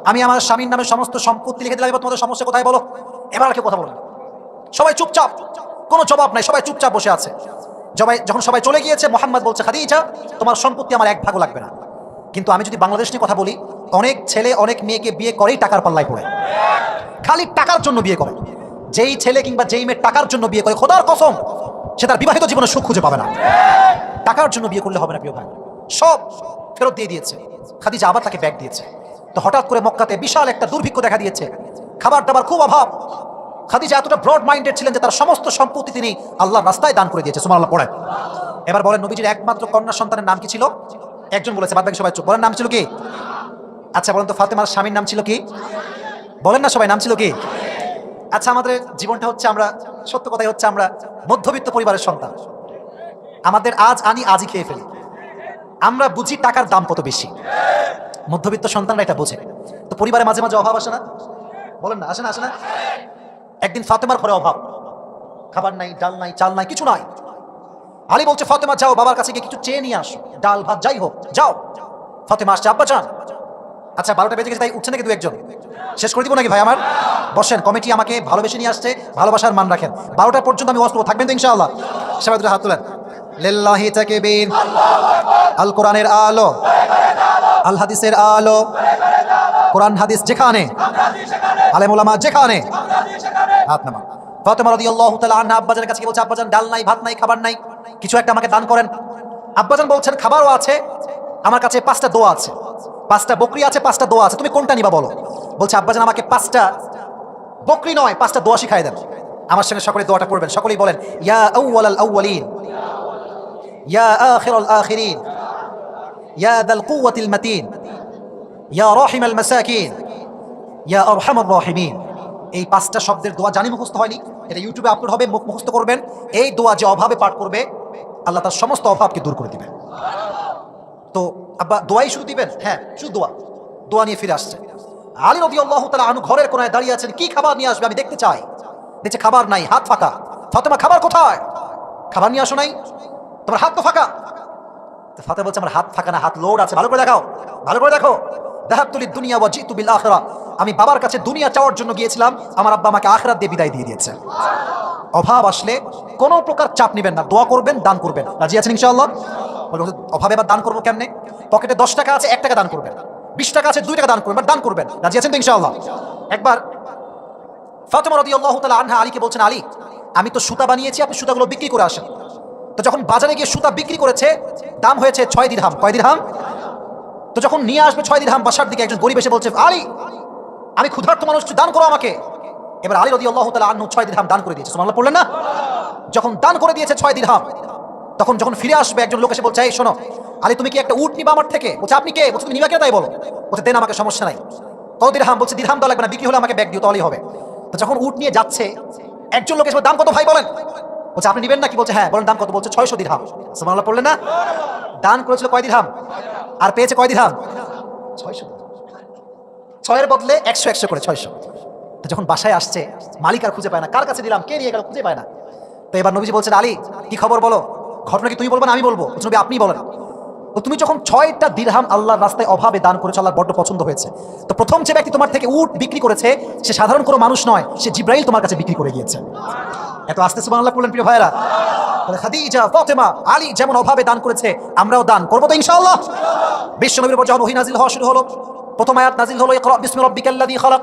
আমি আমার স্বামীর নামে সমস্ত সম্পত্তি লিখে দিলাম। এবার তোমাদের সমস্যা কোথায় বলো? এবার আর কেউ কথা বলেন, সবাই চুপচাপ, কোনো জবাব নাই, সবাই চুপচাপ বসে আছে। যখন সবাই চলে গিয়েছে, মুহাম্মদ বলছে, খাদিজা তোমার সম্পত্তি আমার এক ভাগও লাগবে না। কিন্তু আমি যদি বাংলাদেশ নিয়ে কথা বলি, অনেক ছেলে অনেক মেয়েকে বিয়ে করেই টাকার পাল্লায় পড়ে, খালি টাকার জন্য বিয়ে করে। যেই ছেলে কিংবা যেই মেয়ে টাকার জন্য বিয়ে করে, খোদার কসম সে তার বিবাহিত জীবনে সুখ খুঁজে পাবে না। টাকার জন্য বিয়ে করলে হবে না প্রিয় ভাই, সব ফেরত দিয়ে দিয়েছে। খাদিজা আবার তাকে ব্যাগ দিয়েছে। তো হঠাৎ করে মক্কাতে বিশাল একটা দুর্ভিক্ষ দেখা দিয়েছে, খাবার দাবার খুব অভাব। খাদিজা এতটা ব্রড মাইন্ডেড ছিলেন যে তার সমস্ত সম্পত্তি তিনি আল্লাহর রাস্তায় দান করে দিয়েছে। সুবহানাল্লাহ পড়েন। এবার বলেন, নবীজির একমাত্র কন্যা সন্তানের নাম কি ছিল? একজন বলেছে, বাদ বাকি সবাই চুপ। বলেন নাম ছিল কি? আচ্ছা বলেন তো, ফাতেমার স্বামীর নাম ছিল কি? বলেন না সবাই, নাম ছিল কি? আচ্ছা, আমাদের জীবনটা হচ্ছে, আমরা সত্য কথাই হচ্ছে, আমরা মধ্যবিত্ত পরিবারের সন্তান। আমাদের আজ আনি আজই খেয়ে ফেলি। আমরা বুঝি টাকার দাম কত বেশি, মধ্যবিত্ত সন্তানরা এটা বোঝে। তো পরিবারে মাঝে মাঝে অভাব আসে না? বলেন না, আসে না? আসে না? একদিন ফাতেমার ঘরে অভাব, খাবার নাই, ডাল নাই, চাল নাই, কিছু নাই। আলী বলছে, ফাতেমা যাও বাবার কাছে গিয়ে কিছু চেয়ে নিয়ে আসো, ডাল ভাত যাই হোক, যাও। ফাতেমা আসছে, আব্বা যান। আচ্ছা 12টা বেজে গেছে, তাই উঠছে নাকি দু একজন? শেষ করে দিব নাকি ভাই আমার? বসেন, কমিটি আমাকে ভালোবেসে নিয়ে আসছে, ভালোবাসার মান রাখেন। 12টা পর্যন্ত আমি ওয়াজ করব, থাকবেন তো ইনশাআল্লাহ? সবাই দুটো হাত তুলেন। লিল্লাহি তাকবীর, আল কোরআনের আলো, আল হাদিসের আলো, কোরআন হাদিস যেখানে, আলেম ওলামা যেখানে, হাত নামা। ফাতেমা রাদিয়াল্লাহু তাআলা আনহা আব্বাজানের কাছে বলছে, আব্বাজান ডাল নাই, ভাত নাই, খাবার নাই, কিছু একটা আমাকে দান করেন। আব্বাজান বলছেন, খাবারও আছে, আমার কাছে 5টা দোয়া আছে, 5টা বকরি আছে, 5টা দোয়া আছে, তুমি কোনটা নিবা বলো? বলছে, আব্বাজান আমাকে 5টা বকরি নয়, 5টা দোয়া শিখাই দেন। আমার সঙ্গে সকলে দোয়াটা পড়বেন, সকলেই বলেন ইয়া আউয়ালাল আউয়ালিন, ইয়া আখিরাল আখিরিন, ইয়া দাল কুওয়াতিল মাতিন, ইয়া রাহিমাল মাসাকিন, ইয়া আরহামার রাহিমিন। এই 5টা শব্দের দোয়া জানি মুখস্থ হয়নি, এটা ইউটিউবে আপলোড হবে, মুখস্থ করবেন। এই দোয়া যে অভাবে পাঠ করবে আল্লাহ তার সমস্ত অভাবকে দূর করে দিবেন। তো আব্বা দোয়াই শুরু দিবেন? হ্যাঁ, শুধু দোয়া। দোয়া নিয়ে ফিরে আসছে। আলী রাদিয়াল্লাহু তাআলা আনহু ঘরের কোনায় দাঁড়িয়ে আছেন, কি খাবার নিয়ে আসবে আমি দেখতে চাই। দেখছে খাবার নাই, হাত ফাঁকা। ফাতেমা খাবার কোথায়? খাবার নিয়ে আসো নাই? তোমার হাত তো ফাঁকা। তো ফাতেমা বলছে আমার হাত ফাঁকা না, হাত লোড আছে, ভালো করে দেখাও, ভালো করে দেখো। যাহাবতু লিদ দুনিয়া ওয়া জিতু বিল আখিরাহ, আমি বাবার কাছে দুনিয়া চাওয়ার জন্য গিয়েছিলাম, আমার আব্বা আমাকে আখিরাত দিয়ে বিদায় দিয়ে দিয়েছে। অভাব আসলে কোনো প্রকার চাপ নেবেন না, দোয়া করবেন, দান করবেন। রাজি আছেন ইনশাআল্লাহ? অভাবে এবার দান করবো কেমনে? পকেটে 10 টাকা আছে, 1 টাকা দান করবেন। 20 টাকা আছে, 2 টাকা দান করবেন, দান করবেন। রাজি আছেন তো ইনশাআল্লাহ? একবার ফাতেমা রাদিয়াল্লাহু তাআলা আনহা আলীকে বলছেন, আলী আমি তো সুতা বানিয়েছি, আপনি সুতাগুলো বিক্রি করে আসেন। তো যখন বাজারে গিয়ে সুতা বিক্রি করেছে, দাম হয়েছে 6 দিরহাম। কয় দিরহাম? তো যখন নিয়ে আসবে 6 দিরহাম, বাসার দিকে একজন গরিব এসে বলছে, আলী আমি ক্ষুধার্ত মানুষ, দান করো আমাকে। এবার আলী রাদিয়াল্লাহু তাআলা আনহু 6 দিরহাম দান করে দিয়েছে। সুবহানাল্লাহ পড়লেন না? যখন দান করে দিয়েছে 6 দিরহাম, তখন যখন ফিরে আসবে একজন লোক এসে বলছে, এই শোনো আলী তুমি কি একটা উট নিবা আমার থেকে? বলছে আপনি কে? বলছে তুমি নিবা কেন? তাই বলো। বলছে দেন আমাকে, সমস্যা নাই। কত দিরহাম? বলছে দিরহাম দেওয়া লাগবে না, বিক্রি হলে আমাকে ব্যাগ দিও তাহলেই হবে। তো যখন উট নিয়ে যাচ্ছে, একজন লোক এসে দাম কত ভাই বলেন? বলছে আপনি নিবেন নাকি? বলছে হ্যাঁ। বলেন দাম কত? বলছে 600 দিরহাম। সুবহানাল্লাহ পড়লেন না? দান করেছিল কয় দিরহাম আর পেয়েছে কয় দিরহাম? 600। 6 এর বদলে 100 100 করে 600। তো যখন বাসায় আসছে, মালিক আর খুঁজে পায় না, কার কাছে দিলাম, কে নিয়ে গেল, খুঁজে পায় না। তো এবার নবীজি বলছেন, আলী কি খবর বলো, ঘটনা কি তুমি বলবো না আমি বলবো? নবী আপনি বলেন। তো তুমি যখন 6টা দিরহাম আল্লাহর রাস্তায় অভাবে দান করেছো, আল্লাহর বড্ড পছন্দ হয়েছে। তো প্রথম যে ব্যক্তি তোমার থেকে উট বিক্রি করেছে, সে সাধারণ কোনো মানুষ নয়, সে জিব্রাইল তোমার কাছে বিক্রি করে গিয়েছে। এত আস্তে সুবহানাল্লাহ বললেন প্রিয় ভাইরা। তাহলে খাদিজা, ফাতেমা, আলী যেমন অভাবে দান করেছে, আমরাও দান করবো তো ইনশাআল্লাহ। বিশ্বনবীর উপর যখন ওহী নাজিল হওয়া শুরু হলো, প্রথম আয়াত নাজিল হলো ইকরা বিসমি রাব্বিকাল্লাযী খালাক।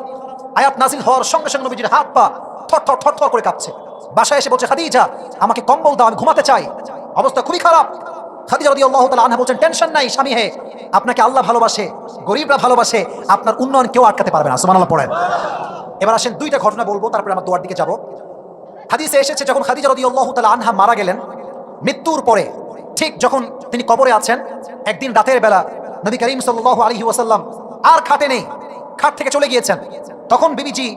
আয়াত নাজিল হওয়ার সঙ্গে সঙ্গে নবীজির হাত পা থরথর থরথর করে কাঁপছে। বাসায় এসে বলছে, খাদিজা আমাকে কম্বল দাও, আমি ঘুমাতে চাই, অবস্থা খুবই খারাপ। খাদিজা রাদিয়াল্লাহু তাআলা আনহা বলছেন, টেনশন নাই স্বামী হে, আপনাকে আল্লাহ ভালোবাসে, গরিবরা ভালোবাসে, আপনার উন্নয়ন কেউ আটকাতে পারবে না। সুবহানাল্লাহ পড়েন। এবার আসেন 2টা ঘটনা বলবো, তারপরে আমরা দোয়ার দিকে যাব। হাদিসে এসেছে যখন খাদিজা রাদিয়াল্লাহু তাআলা আনহা মারা গেলেন, মৃত্যুর পরে ঠিক যখন তিনি কবরে আছেন, একদিন রাতের বেলা নবী করিম সাল্লাল্লাহু আলাইহি ওয়াসাল্লাম আর খাটে নেই, খাট থেকে চলে গিয়েছেন। তখন বিবিজি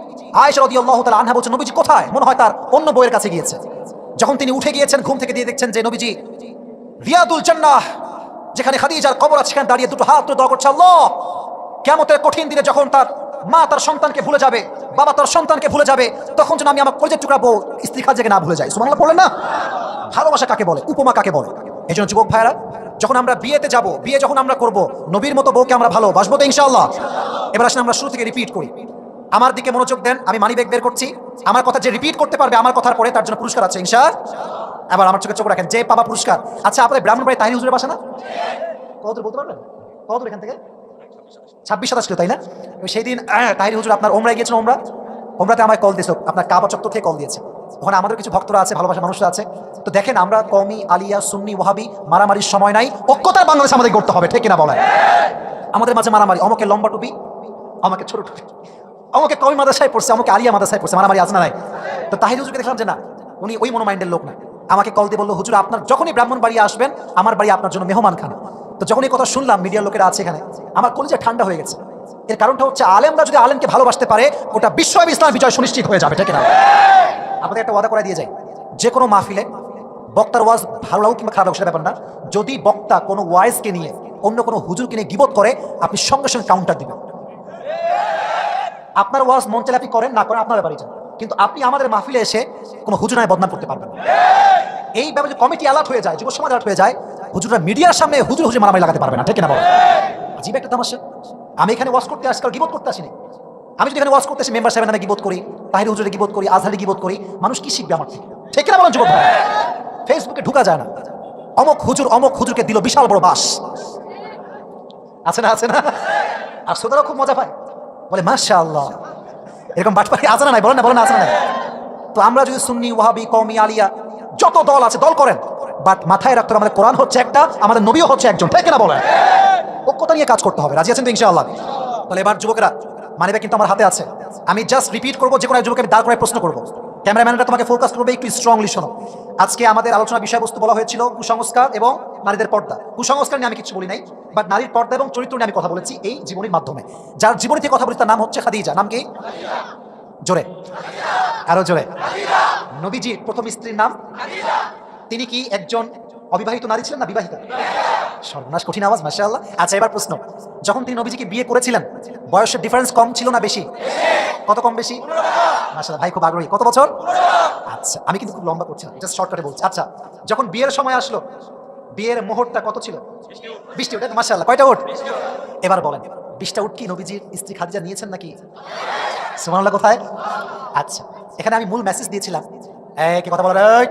আয়েশা রাদিয়াল্লাহু তাআলা আনহা বলছেন, নবীজি কোথায়? মনে হয় তার অন্য বউয়ের কাছে গিয়েছে। যখন তিনি উঠে গিয়েছেন ঘুম থেকে, দিয়ে দেখছেন যে নবীজি রিয়াদুল জান্নাহ, যেখানে খাদিজার কবর আছে, সেখানে দাঁড়িয়ে দুটো হাত তুলে দোয়া করছে, আল্লাহ কিয়ামতের কঠিন দিনে যখন তার মা তার সন্তানকে ভুলে যাবে, বাবা তার সন্তানকে ভুলে যাবে, তখন যেন আমি আমার কলিজার টুকরা বউ স্ত্রী খাদিজাকে না ভুলে যাই। সুবহানাল্লাহ পড়লেন না? ভালোবাসা কাকে বলে, উপমা কাকে বলে? এই জন্য যুবক ভাইরা, যখন আমরা বিয়েতে যাব, বিয়ে যখন আমরা করব, নবীর মতো বউকে আমরা ভালোবাসবো তো ইনশাআল্লাহ। এবার আসেন আমরা শুরু থেকে রিপিট করি। আমার দিকে মনোযোগ দেন, আমি মানি ব্যাগ বের করছি। আমার কথা যে রিপিট করতে পারবে আমার কথার পরে, তার জন্য পুরস্কার আছে ইনশাআল্লাহ। এবার আমার চোখে চোখ রাখেন, যে পাবা পুরস্কার। আচ্ছা আপনাদের ব্রাহ্মণবাড়ি তাহির হুজুরের বাসা না? কত দূর বলতে পারবেন? কত দূর এখান থেকে? 26-27 কিলো, তাই না? সেই দিন তাহির হুজুর আপনার ওমরায় গিয়েছেন, ওমরাতে আমায় কল দিয়েছে, আপনার কাবা চত্বর থেকে কল দিয়েছে। ওখানে আমাদের কিছু ভক্তরা আছে, ভালোবাসা মানুষরা আছে। তো দেখেন, আমরা কওমি, আলিয়া, সুন্নি, ওয়াহাবি মারামারির সময় নাই, ঐক্যতার বাংলাদেশ আমাদের করতে হবে, ঠিক কিনা বলেন? আমাদের মাঝে মারামারি, আমাকে লম্বা টুপি, আমাকে ছোট টুপি, আমাকে কওমি মাদ্রাসায় পড়ছে, আমাকে আলিয়া মাদ্রাসায় পড়ছে, মারামারি আছে না নাই? তো তাহির হুজুরকে দেখলাম যে না, উনি ওই মনোমাইন্ডের লোক না। আমাকে কল দিয়ে বললো, হুজুর আপনার যখনই ব্রাহ্মণবাড়ি আসবেন, আমার বাড়ি আপনার জন্য মেহমান খানা। তো যখন এই কথা শুনলাম, মিডিয়ার লোকেরা আছে এখানে, আমার কলিজা ঠান্ডা হয়ে গেছে। এর কারণটা হচ্ছে, আলেমরা যদি আলেমকে ভালোবাসতে পারে, ওটা বিশ্বব্যাপী ইসলামের বিজয় সুনিশ্চিত হয়ে যাবে, ঠিক না? আপনাদের একটা ওয়াদা করে দিয়ে যাই, যে কোনো মাহফিলে বক্তার ওয়াজ ভালো লাগুক কিংবা খারাপ লাগুক সেটা ব্যাপার না, যদি বক্তা কোনো ওয়াইজকে নিয়ে অন্য কোনো হুজুরকে নিয়ে গীবত করে, আপনি সঙ্গে সঙ্গে কাউন্টার দিবেন। আপনার ওয়াজ মন চাইলে আপনি করেন, না করেন আপনার ব্যাপারে যান, কিন্তু আপনি আমাদের মাহফিলে এসে কোনো হুজুর নয় বদনাম করতে পারবেন। এই ব্যাপারে কমিটি অ্যালার্ট হয়ে যায়, যুব সমাজ অ্যালার্ট হয়ে যায়, হুজুররা মিডিয়ার সামনে হুজুর হুজুর মারামারি লাগাতে পারবে না, ঠিক না বলেন? আজীব একটা তামাশা। আমি এখানে ওয়াজ করতে আসি, গীবত করতে আসিনি। আমি যদি এখানে ওয়াজ করতে আসি, মেম্বার সাহেবের নামে গীবত করি, তাহির হুজুরে গীবত করি, আজহারি গীবত করি, মানুষ কি শিখবে আমার থেকে, ঠিক না বলেন যুবক ভাই? ফেসবুকে ঢুকা যায় না, অমক হুজুরকে দিল বিশাল বড় বাস, আছে না? আছে না? আর শ্রোতারা খুব মজা পায়, বলে মাশাআল্লাহ, এরকম বাটপাড়ি আছে না নাই? বলেন না, বলেন না, আছে না নাই? তো আমরা যদি সুন্নি, ওয়াহাবি, কওমি, আলিয়া যত দল আছে দল করেন, বাট মাথায় রাখতে হবে আমাদের কোরআন হচ্ছে একটা, আমাদের নবীও হচ্ছে একজন, ঠিক না বলেন? ঐক্যতা নিয়ে কাজ করতে হবে। রাজি আছেন তো ইনশাআল্লাহ? তাহলে এবার যুবকেরা মানিব্যাগ কিন্তু আমার হাতে আছে। আমি জাস্ট রিপিট করবো, যে কোনো এক যুবককে আমি দাঁড় করে প্রশ্ন করবো। ক্যামেরাম্যানরা তোমাকে ফোকাস করবে, একটু স্ট্রংলি শোনো। আজকে আমাদের আলোচনার বিষয়বস্তু বলা হয়েছিল কুসংস্কার এবং নারীদের পর্দা। কুসংস্কার নিয়ে আমি কিছু বলি নাই, বাট নারীর পর্দা এবং চরিত্র নিয়ে আমি কথা বলেছি এই জীবনীর মাধ্যমে। যার জীবনী থেকে কথা বলি তার নাম হচ্ছে খাদিজা। নাম কি? জোরে, আরো জোরে। নবীজির প্রথম স্ত্রীর নাম? তিনি কি একজন অবিবাহিত নারী ছিলেন না বিবাহিতা? সর্বনাশ, কঠিন আওয়াজ, মাশাআল্লাহ। আচ্ছা, এবার প্রশ্ন, যখন তিনি নবীজিকে বিয়ে করেছিলেন বয়সের ডিফারেন্স কম ছিল না বেশি? কত কম বেশি? মাশাআল্লাহ, ভাই খুব আগ্রহী। কত বছর? আচ্ছা, আমি কিন্তু খুব লম্বা করছি না, জাস্ট শর্টকাটে বলছি। আচ্ছা, যখন বিয়ের সময় আসলো, বিয়ের মোহরটা কত ছিল? 20টি উট। মাশাআল্লাহ, কয়টা উট? এবার বলেন, 20টা উট কি নবীজির স্ত্রী খাদিজা নিয়েছেন নাকি? সুবহানাল্লাহ। কোথায়? আচ্ছা, এখানে আমি মূল মেসেজ দিয়েছিলাম, কি কথা বলার,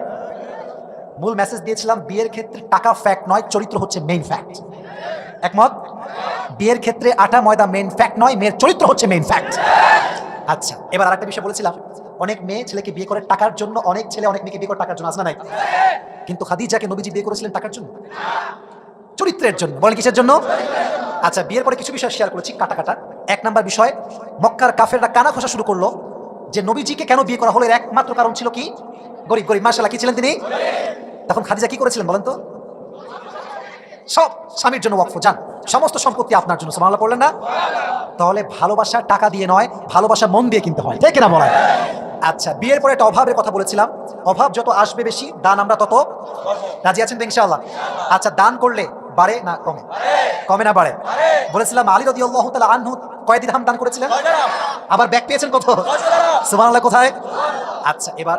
মূল মেসেজ দিয়েছিলাম বিয়ের ক্ষেত্রে টাকা ফ্যাক্ট নয়, চরিত্র হচ্ছে মেইন ফ্যাক্ট। একমত? বিয়ের ক্ষেত্রে আটা ময়দা মেইন ফ্যাক্ট নয়, মেয়ের চরিত্র হচ্ছে মেইন ফ্যাক্ট। আচ্ছা, এবার আরেকটা বিষয় বলেছিলাম, অনেক মেয়ে ছেলেকে বিয়ে করে টাকার জন্য, অনেক ছেলে অনেক মেয়েকে বিয়ে করে টাকার জন্য, আছে না নাই? কিন্তু খাদিজাকে নবীজি বিয়ে করেছিলেন টাকার জন্য, চরিত্রের জন্য। বলেন কিসের জন্য? আচ্ছা, বিয়ের পরে কিছু বিষয় শেয়ার করেছি কাটা কাটা। এক নাম্বার বিষয়, মক্কার কাফেররা কানা খোসা শুরু করলো যে নবীজিকে কেন বিয়ে করা হলো, এর একমাত্র কারণ ছিল কি? গরিব। গরিব, মাশাআল্লাহ। কি ছিলেন তিনি? তখন খাদিজা কি করেছিলেন বলেন তো? সব স্বামীর জন্য ওয়াকফ, যান সমস্ত সম্পত্তি আপনার জন্য। সুবহানাল্লাহ পড়লেন না? তাহলে ভালোবাসা টাকা দিয়ে নয়, ভালোবাসা মন দিয়ে কিনতে হয়, ঠিক কিনা বলেন? আচ্ছা, বিয়ের পরে একটা অভাবের কথা বলেছিলাম, অভাব যত আসবে বেশি, দান আমরা তত। রাজি আছেন তো ইনশাআল্লাহ? আচ্ছা, দান করলে বাড়ে না কমে? কমে না বাড়ে? বলেছিলাম আলী রাদিয়াল্লাহু তাআলা আনহু কয় দিরহাম দান করেছিলেন? আবার ব্যাক পেয়েছেন কত? সুবহানাল্লাহ। কোথায়? আচ্ছা, এবার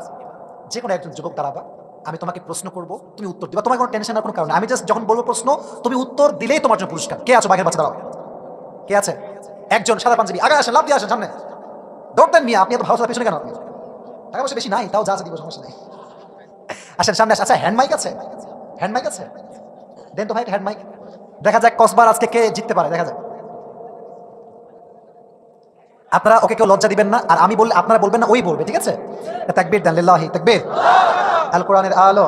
যে কোনো একজন যুবক দাঁড়াবা, আমি তোমাকে প্রশ্ন করব, তুমি উত্তর দিবা, তোমার কোনো টেনশন আর কোনো কারণ। আমি জাস্ট যখন বলবো প্রশ্ন, তুমি উত্তর দিলেই তোমার জন্য পুরস্কার। কে আছো? বাঘের বাচ্চা দাঁড়াও। কে আছে? একজন সাদা পাঞ্জাবি, আগে আসেন, লাভ দিয়ে আসেন সামনে। দৌড় দেন মিয়া, আপনি এত ভালো পেছনে কেন? আপনি টাকা পয়সা বেশি নাই, তাও যা দিব, সমস্যা নেই। আসেন সামনে আসেন। আচ্ছা, হ্যান্ড মাইক আছে? হ্যান্ড মাইক আছে? দেন তো ভাই হ্যান্ড মাইক। দেখা যাক কসবার আজকে কে জিততে পারে, দেখা যাক। আপনারা ওকে কেউ লজ্জা দিবেন না, আর আমি বললে আপনারা বলবেন না, ওই বলবে, ঠিক আছে? তাকবীর দেন, লিল্লাহি তাকবীর। আল কোরআনের আলো।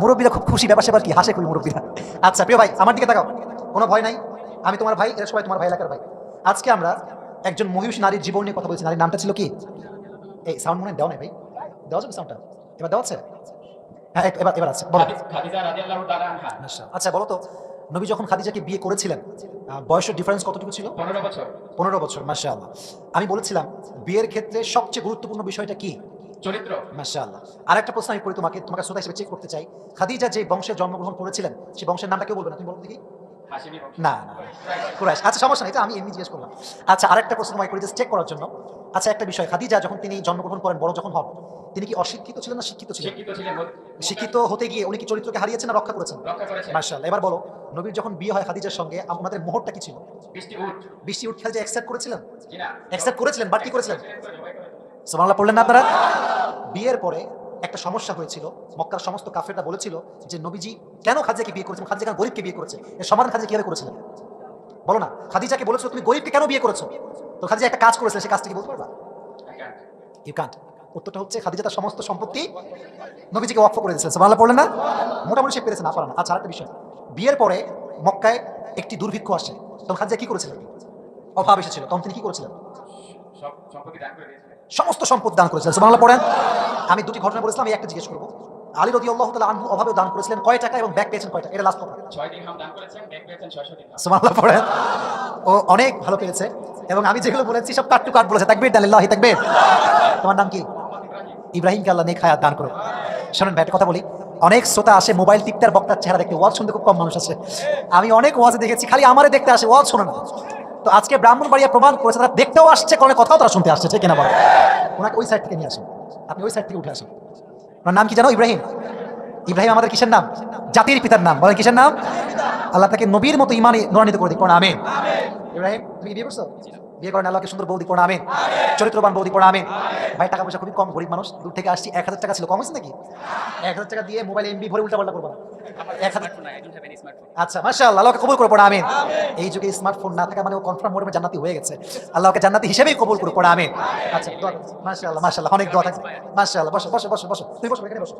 মুরব্বীরা খুব খুশি, ব্যাপার স্যাপার কি, হাসে খুবই মুরব্বীরা। আচ্ছা প্রিয় ভাই, আমার দিকে তাকাও, কোনো ভয় নাই, আমি তোমার ভাই, এরা সবাই তোমার ভাই, এলাকার ভাই। আজকে আমরা একজন মহিষী নারীর জীবন নিয়ে কথা বলছি। নারীর নামটা ছিল কি? এই সাউন্ড মনে দেওয়া নাই ভাই, দেওয়া যাবে সাউন্ডটা? এবার দেওয়া আছে? হ্যাঁ, এবার আছে, বলো। আচ্ছা, বলো তো, নবী যখন খাদিজাকে বিয়ে করেছিলেন বয়সের ডিফারেন্স কতটুকু ছিল? 15 বছর। 15 বছর, মাশাআল্লাহ। আমি বলেছিলাম বিয়ের ক্ষেত্রে সবচেয়ে গুরুত্বপূর্ণ বিষয়টা কি? চরিত্র। মাশাআল্লাহ। আরেকটা প্রশ্ন আমি করি তোমাকে শ্রোতা হিসেবে চেক করতে চাই, খাদিজা যে বংশে জন্মগ্রহণ করেছিলেন সেই বংশের নামটা কেউ বলবে না, তুমি বলো দেখি। হাশিমি বংশ। না না, কুরাইশ। আচ্ছা, সমস্যা নেই, এটা আমি এমনি জিজ্ঞেস করলাম। আচ্ছা, আরেকটা প্রশ্ন তোমায় করি, চেক করার জন্য। আচ্ছা, একটা বিষয়, খাদিজা যখন তিনি জন্মগ্রহণ করেন, বড় যখন হন, তিনি কি অশিক্ষিত ছিলেন না শিক্ষিত ছিলেন? শিক্ষিত ছিলেন। শিক্ষিত হতে গিয়ে উনি কি চরিত্রকে হারিয়েছেন না রক্ষা করেছেন? রক্ষা করেছেন। মাশাআল্লাহ। এবার বলো, নবীর যখন বিয়ে হয় খাদিজার সঙ্গে, আপনাদের মোহরটা কি ছিল? 20টি উট। 20টি উট খাদিজা অ্যাকসেপ্ট করেছিলেন? জি না। অ্যাকসেপ্ট করেছিলেন, বাট কি করেছিলেন? সুবহানাল্লাহ পড়লেন না আপনারা? বিয়ের পরে একটা সমস্যা হয়েছিল, মক্কার সমস্ত কাফেররা বলেছিল যে নবীজি কেন খাদিজাকে বিয়ে করেছেন, খাদিজা কেন গরিবকে বিয়ে করেছে, এর সমাধান খাদিজা কিভাবে করেছিলেন বলো না? খাদিজাকে বলেছিল তুমি গরিবকে কেন বিয়ে করেছো, তো খাদিজা একটা কাজ করেছিল, সেই কাজটা কি বলতে পারবা? You can't. উত্তরটা হচ্ছে খাদিজা তার সমস্ত সম্পত্তি নবীজিকে ওয়াকফ করে দিয়েছিলেন। সুবহানাল্লাহ পড়লেন না? মোটামুটি সে পেরেছে, না পারে না। আচ্ছা, আরেকটা বিষয়, বিয়ের পরে মক্কায় একটি দুর্ভিক্ষ আসে, তখন খাদিজা কি করেছিলেন? অভাব এসেছিল, তখন তিনি কি করেছিলেন? সব সম্পত্তি দান করে দিয়েছিলেন। সমস্ত সম্পদ দান করেছিলেন। সুবহানাল্লাহ পড়েন। আমি দুটি ঘটনা বলেছিলাম, এই একটা জিজ্ঞেস করবো। আলী রাদিয়াল্লাহু তাআলা আনহু অভাবে দান করেছিলেন কয় টাকা এবং ব্যাক পেয়েছেন কয় টাকা? এটা লাস্ট কথা। 6 দিরহাম দান করেছেন, ব্যাক পেয়েছেন 600 দিরহাম। সুবহানাল্লাহ পড়েন। ও অনেক ভালো পেয়েছে, এবং আমি যেগুলো বলেছি সব কাট টু কাট বলেছে। তাকবীর দেন, লিল্লাহি তাকবীর। তোমার নাম কি? ইব্রাহিমকে আল্লাহ নেক হায়াত দান করো। শোনেন ভাই, একটা কথা বলি, অনেক শ্রোতা আসে মোবাইল টিপতে আর বক্তার চেহারা দেখতে, ওয়াজ শুনতে খুব কম মানুষ আছে। আমি অনেক ওয়াজে দেখেছি খালি আমারে দেখতে আসে, ওয়াজ শোনে না। তো আজকে ব্রাহ্মণবাড়িয়া প্রমাণ করেছে তারা দেখতেও আসছে, কোনো কথাও তারা শুনতে আসছে, ঠিক কিনা বলো? ওনাকে ওই সাইড থেকে নিয়ে আসেন, আপনি ওই সাইড থেকে উঠে আসেন। ওনার নাম কি জানো? ইব্রাহিম। ইব্রাহিম আমাদের কিসের নাম? জাতির পিতার নাম। বলেন কিসের নাম? আল্লাহ তাকে নবীর মতো ইমানে নুরান্বিত করে দিক, পড়া আমিন। ইব্রাহিম, তুমি বিয়ে করছো? বিয়ে করেন, আল্লাহকে সুন্দর বৌদি, পড়া আমিন। চরিত্রবান বৌদি, পড়া আমিন। ভাই, টাকা পয়সা খুবই কম, গরিব মানুষ, দূর থেকে আসছি, 1000 টাকা ছিল, কম হয়েছে নাকি? 1000 টাকা দিয়ে মোবাইল এমবি ভরে উল্টা পাল্টা করবো না। 1000। আচ্ছা, মাশাআল্লাহ, আল্লাহকে কবুল করে, পড়া আমিন। এই যুগে স্মার্টফোন না থাকা মানে ও কনফার্ম মোডে জান্নাতি হয়ে গেছে। আল্লাহকে জান্নাতি হিসেবেই কবুল করে, পড়া আমিন। আচ্ছা, মাশাআল্লাহ, মাশাআল্লাহ, অনেক দোয়া থাকবে। মাশাআল্লাহ, বসো বসো বসো বসো, তুমি বসো, এখানে বসো।